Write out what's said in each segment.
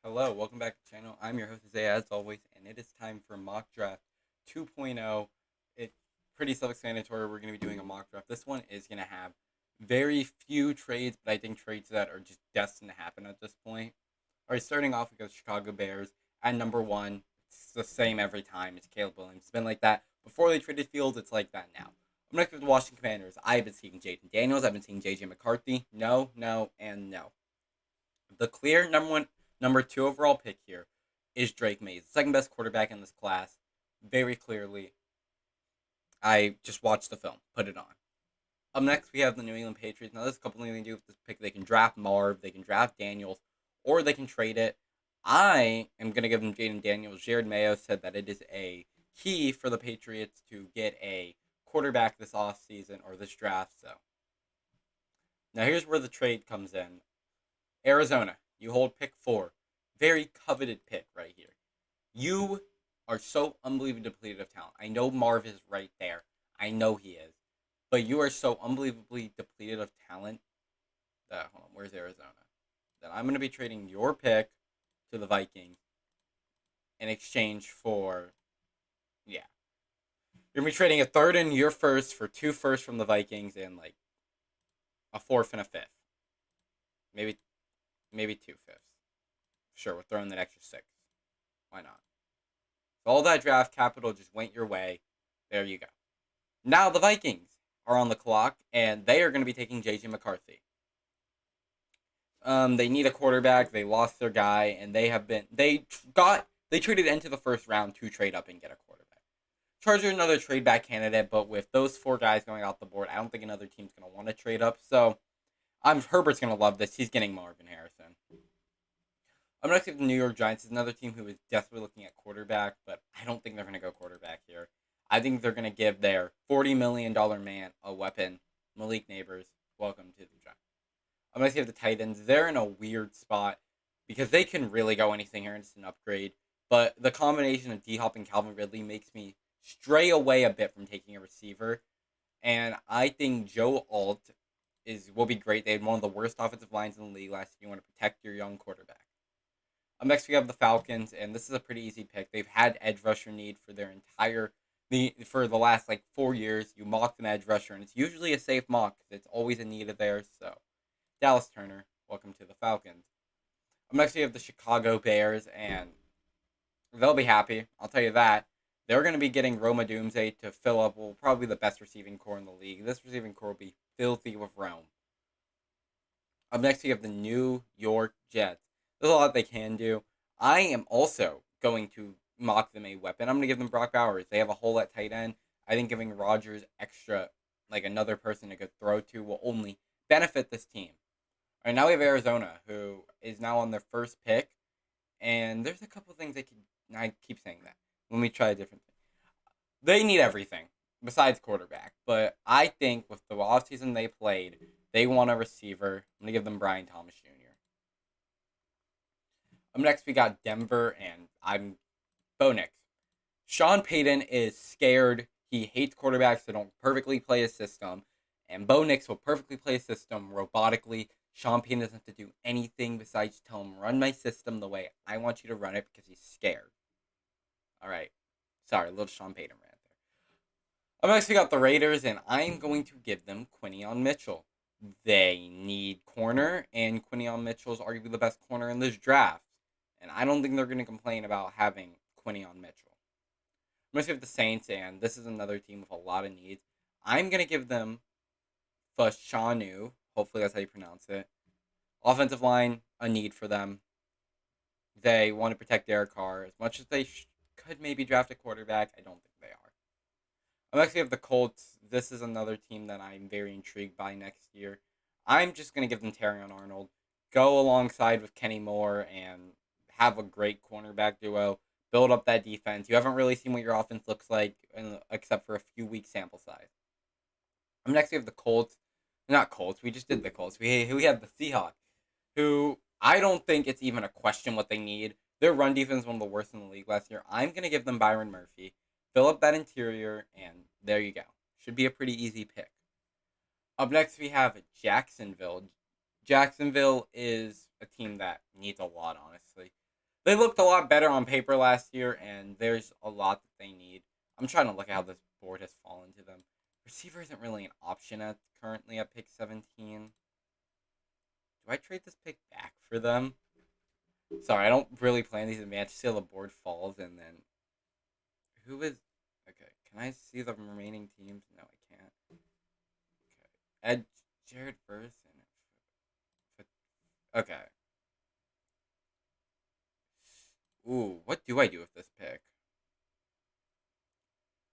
Hello, welcome back to the channel. I'm your host Isaiah as always, and it is time for Mock Draft 2.0. It's pretty self-explanatory. We're going to be doing a mock draft. This one is going to have very few trades, but I think trades that are just destined to happen at this point. All right, starting off with the Chicago Bears at number one. It's the same every time. It's Caleb Williams. It's been like that before they traded Fields. It's like that now. I'm next with the Washington Commanders. I've been seeing Jaden Daniels. I've been seeing JJ McCarthy. No, no, and no. The clear number two overall pick here is Drake Mays, the second best quarterback in this class. Very clearly. I just watched the film, put it on. Up next, we have the New England Patriots. Now, there's a couple things they can do with this pick. They can draft Marv, they can draft Daniels, or they can trade it. I am going to give them Jaden Daniels. Jared Mayo said that it is a key for the Patriots to get a quarterback this offseason or this draft. So, now here's where the trade comes in. Arizona, you hold pick four. Very coveted pick right here. You are so unbelievably depleted of talent. I know Marv is right there. I know he is. But you are so unbelievably depleted of talent that, hold on, where's Arizona? That I'm going to be trading your pick to the Vikings in exchange for, yeah. You're going to be trading a third and your first for two firsts from the Vikings and like a fourth and a fifth. Maybe two fifths. Sure, we're throwing that extra six. Why not? So all that draft capital just went your way. There you go. Now the Vikings are on the clock, and they are going to be taking JJ McCarthy. They need a quarterback. They lost their guy, and they traded into the first round to trade up and get a quarterback. Chargers another trade back candidate, but with those four guys going out the board, I don't think another team's going to want to trade up. So Herbert's going to love this. He's getting Marvin Harrison. I'm next to the New York Giants. Is another team who is desperately looking at quarterback, but I don't think they're going to go quarterback here. I think they're going to give their $40 million man a weapon. Malik Neighbors, welcome to the Giants. I'm going to give the Titans. They're in a weird spot because they can really go anything here and it's an upgrade. But the combination of D Hop and Calvin Ridley makes me stray away a bit from taking a receiver. And I think Joe Alt will be great. They had one of the worst offensive lines in the league last year. You want to protect your young quarterback. Next, we have the Falcons, and this is a pretty easy pick. They've had edge rusher need for for the last like 4 years. You mock an edge rusher, and it's usually a safe mock because it's always a need of theirs. So, Dallas Turner, welcome to the Falcons. Next, we have the Chicago Bears, and they'll be happy. I'll tell you that. They're going to be getting Roma Doomsday to fill up, well, probably the best receiving core in the league. This receiving core will be filthy with Rome. Up next, you have the New York Jets. There's a lot they can do. I am also going to mock them a weapon. I'm going to give them Brock Bowers. They have a hole at tight end. I think giving Rodgers extra, like another person to go throw to, will only benefit this team. All right, now we have Arizona, who is now on their first pick. And there's a couple things they can. I keep saying that. Let me try a different thing. They need everything besides quarterback. But I think with the offseason they played, they want a receiver. I'm going to give them Brian Thomas Jr. Next, we got Denver, and I'm Bo Nix. Sean Payton is scared. He hates quarterbacks that don't perfectly play his system. And Bo Nix will perfectly play his system robotically. Sean Payton doesn't have to do anything besides tell him, run my system the way I want you to run it because he's scared. All right. Sorry, a little Sean Payton rant there. Next, we got the Raiders, and I'm going to give them Quinion Mitchell. They need corner, and Quinion Mitchell is arguably the best corner in this draft. And I don't think they're going to complain about having Quinion Mitchell. I'm going to give the Saints, and this is another team with a lot of needs. I'm going to give them Fashanu. Hopefully that's how you pronounce it. Offensive line, a need for them. They want to protect Derek Carr. As much as they could maybe draft a quarterback, I don't think they are. I'm actually have the Colts. This is another team that I'm very intrigued by next year. I'm just going to give them Terrion Arnold. Go alongside with Kenny Moore and have a great cornerback duo. Build up that defense. You haven't really seen what your offense looks like except for a few week sample size. Next, we have the Colts. Not Colts. We just did the Colts. We have the Seahawks, who I don't think it's even a question what they need. Their run defense is one of the worst in the league last year. I'm going to give them Byron Murphy. Fill up that interior, and there you go. Should be a pretty easy pick. Up next, we have Jacksonville. Jacksonville is a team that needs a lot, honestly. They looked a lot better on paper last year, and there's a lot that they need. I'm trying to look at how this board has fallen to them. Receiver isn't really an option at currently at pick 17. Do I trade this pick back for them? Sorry, I don't really plan these advances till the board falls, and then who is? Okay, can I see the remaining teams? No, I can't. Okay, Jared Verse and okay. Ooh, what do I do with this pick?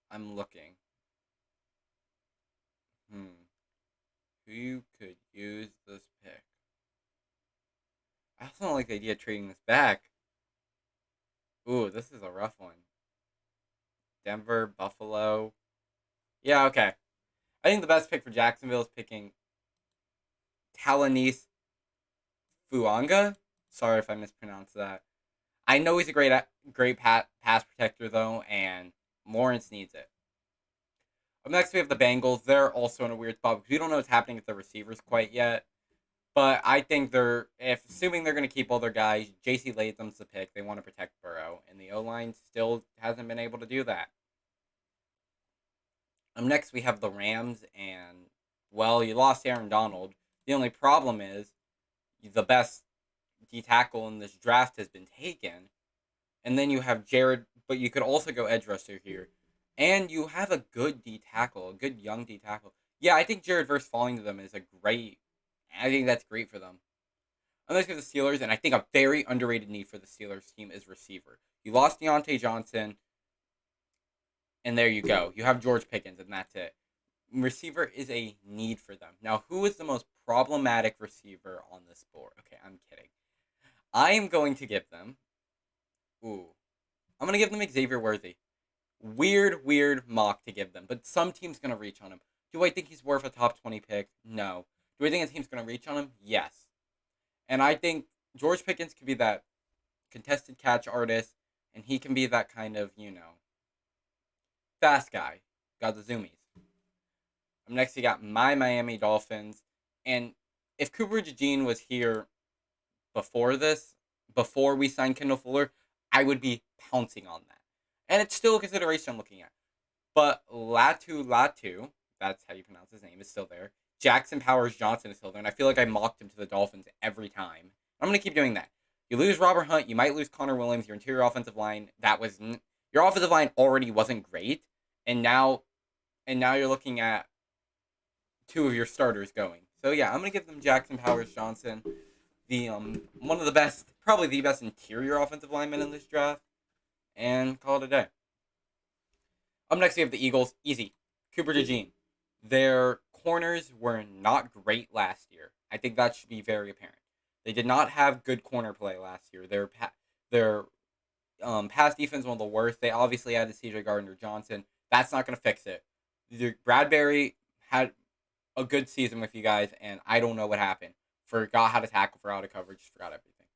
I'm looking. Who could use this pick? I also don't like the idea of trading this back. Ooh, this is a rough one. Denver, Buffalo. Yeah, okay. I think the best pick for Jacksonville is picking Talonese Fuanga. Sorry if I mispronounced that. I know he's a great pass protector though, and Lawrence needs it. Up next, we have the Bengals. They're also in a weird spot because we don't know what's happening with the receivers quite yet. But I think assuming they're going to keep all their guys, J.C. Latham's the pick. They want to protect Burrow, and the O line still hasn't been able to do that. Next, we have the Rams, and well, you lost Aaron Donald. The only problem is the best D tackle in this draft has been taken, and then you have Jared, but you could also go edge rusher here, and you have a good D tackle, a good young D tackle. Yeah, I think Jared Verse falling to them is a great. I think that's great for them. I'm going to the Steelers, and I think a very underrated need for the Steelers team is receiver. You lost Deontay Johnson, and there you go. You have George Pickens, and that's it. Receiver is a need for them. Now, who is the most problematic receiver on this board? Okay, I'm kidding. I am going to give them. Ooh. I'm going to give them Xavier Worthy. Weird mock to give them, but some team's going to reach on him. Do I think he's worth a top 20 pick? No. Do I think a team's going to reach on him? Yes. And I think George Pickens could be that contested catch artist, and he can be that kind of, fast guy. Got the zoomies. Next, you got my Miami Dolphins. And if Cooper DeJean was here before this, before we signed Kendall Fuller, I would be pouncing on that. And it's still a consideration I'm looking at. But Latu, that's how you pronounce his name, is still there. Jackson Powers Johnson is still there. And I feel like I mocked him to the Dolphins every time. I'm going to keep doing that. You lose Robert Hunt, you might lose Connor Williams, your interior offensive line. Your offensive line already wasn't great. And now you're looking at two of your starters going. So yeah, I'm gonna give them Jackson Powers Johnson, the one of the best, probably the best interior offensive lineman in this draft, and call it a day. Up next, we have the Eagles. Easy, Cooper DeJean. Their corners were not great last year. I think that should be very apparent. They did not have good corner play last year. Their pass defense one of the worst. They obviously added C.J. Gardner-Johnson. That's not going to fix it. Bradbury had a good season with you guys, and I don't know what happened. Forgot how to tackle for out of coverage. Forgot everything.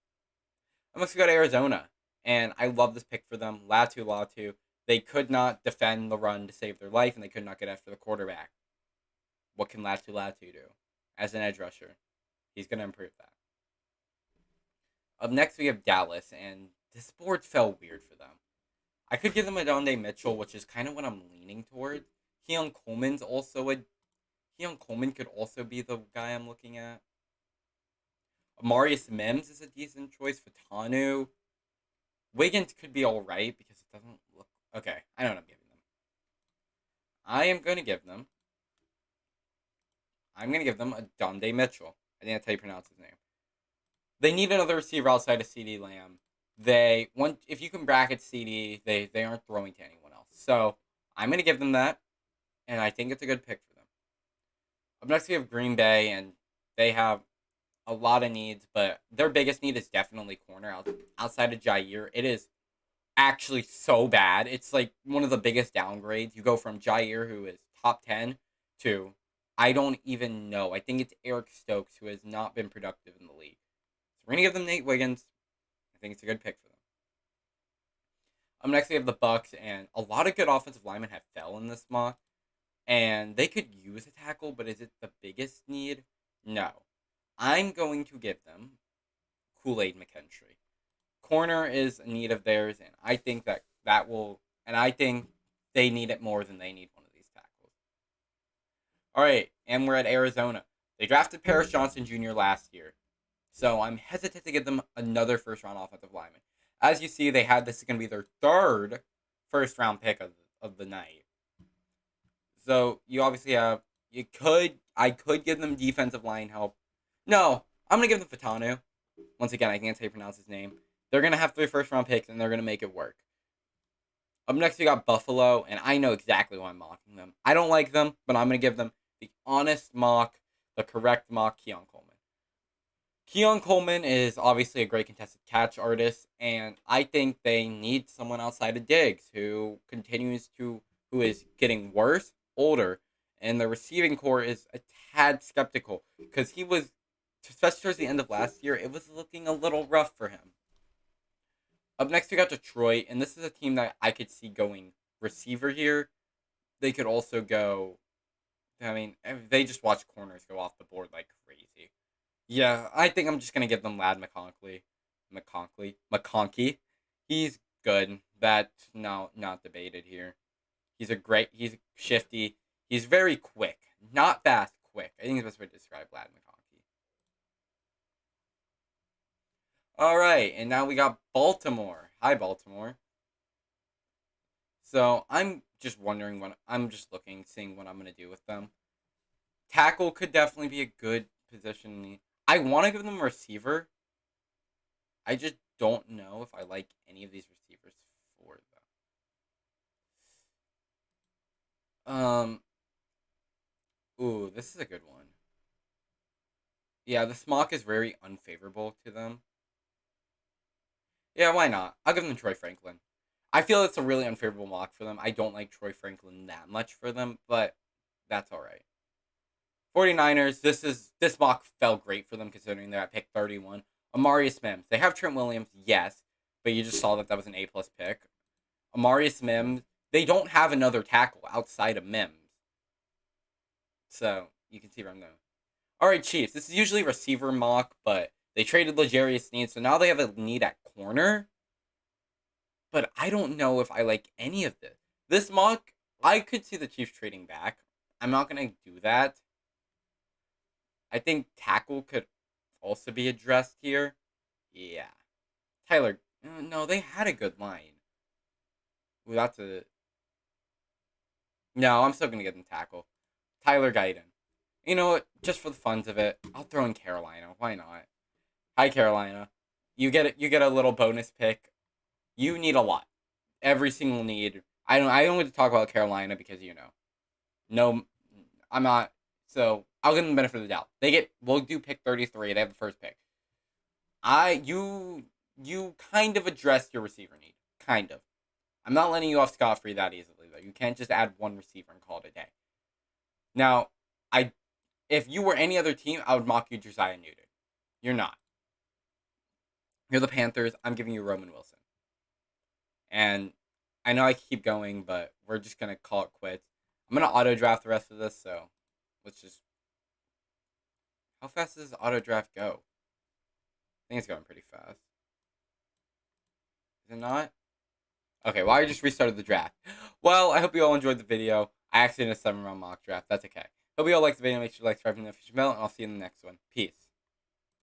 I'm going to go to Arizona, and I love this pick for them. Latu. They could not defend the run to save their life, and they could not get after the quarterback. What can Latu do as an edge rusher? He's going to improve that. Up next, we have Dallas, and this board fell weird for them. I could give them a Donde Mitchell, which is kind of what I'm leaning towards. Keon Coleman could also be the guy I'm looking at. Amarius Mims is a decent choice. Fatanu. Wiggins could be alright because it doesn't look... Okay, I know what I'm giving them. I'm going to give them a Donde Mitchell. I think that's how you pronounce his name. They need another receiver outside of CeeDee Lamb. If you can bracket CD, they aren't throwing to anyone else. So I'm gonna give them that, and I think it's a good pick for them. Up next we have Green Bay, and they have a lot of needs, but their biggest need is definitely corner. Outside of Jair, it is actually so bad. It's like one of the biggest downgrades. You go from Jair, who is top 10, to I don't even know. I think it's Eric Stokes, who has not been productive in the league. So we're gonna give them Nate Wiggins. I think it's a good pick for them. Next we have the Bucks, and a lot of good offensive linemen have fell in this mock, and they could use a tackle, but is it the biggest need? No. I'm going to give them Kool-Aid McKinstry. Corner is a need of theirs, and I think and I think they need it more than they need one of these tackles. All right, and we're at Arizona. They drafted Paris Johnson Jr. last year, so I'm hesitant to give them another first round offensive lineman. As you see, this is going to be their third first round pick of the night. So you obviously have I could give them defensive line help. No, I'm gonna give them Fatanu. Once again, I can't say pronounce his name. They're gonna have 3 first round picks and they're gonna make it work. Up next we got Buffalo, and I know exactly why I'm mocking them. I don't like them, but I'm gonna give them the honest mock, the correct mock, Keon Coleman. Keon Coleman is obviously a great contested catch artist, and I think they need someone outside of Diggs who is getting worse, older, and the receiving core is a tad skeptical because he was, especially towards the end of last year, it was looking a little rough for him. Up next, we got Detroit, and this is a team that I could see going receiver here. They could also go. I mean, they just watch corners go off the board like crazy. Yeah, I think I'm just gonna give them Lad McConkey. He's good. That's not debated here. He's shifty. He's very quick. Not fast, quick. I think it's the best way to describe Lad McConkey. Alright, and now we got Baltimore. Hi, Baltimore. So I'm just wondering seeing what I'm gonna do with them. Tackle could definitely be a good position. I want to give them a receiver. I just don't know if I like any of these receivers for them. Ooh, this is a good one. Yeah, the smock is very unfavorable to them. Yeah, why not? I'll give them Troy Franklin. I feel it's a really unfavorable mock for them. I don't like Troy Franklin that much for them, but that's all right. 49ers, this mock fell great for them considering they're at pick 31. Amarius Mims. They have Trent Williams, yes, but you just saw that was an A-plus pick. Amarius Mims, they don't have another tackle outside of Mims. So, you can see where I'm going. All right, Chiefs. This is usually receiver mock, but they traded L'Jarius Sneed, so now they have a need at corner. But I don't know if I like any of this. This mock, I could see the Chiefs trading back. I'm not going to do that. I think tackle could also be addressed here. Yeah. Tyler, no, they had a good line. Ooh, that's a... No, I'm still going to get them tackle. Tyler Guyton. You know what? Just for the funds of it, I'll throw in Carolina. Why not? Hi, Carolina. You get it. You get a little bonus pick. You need a lot. Every single need. I don't want to talk about Carolina because no, I'm not. So I'll give them the benefit of the doubt. We'll do pick 33. They have the first pick. You kind of addressed your receiver need. Kind of. I'm not letting you off scot free that easily though. You can't just add one receiver and call it a day. Now, if you were any other team, I would mock you Josiah Newton. You're not. You're the Panthers. I'm giving you Roman Wilson. And I know I keep going, but we're just going to call it quits. I'm going to auto draft the rest of this, so let's just... How fast does auto draft go? I think it's going pretty fast. Is it not? Okay, well, I just restarted the draft. Well, I hope you all enjoyed the video. I actually did a 7-round mock draft. That's okay. Hope you all liked the video. Make sure to like, subscribe, and the official bell, and I'll see you in the next one. Peace.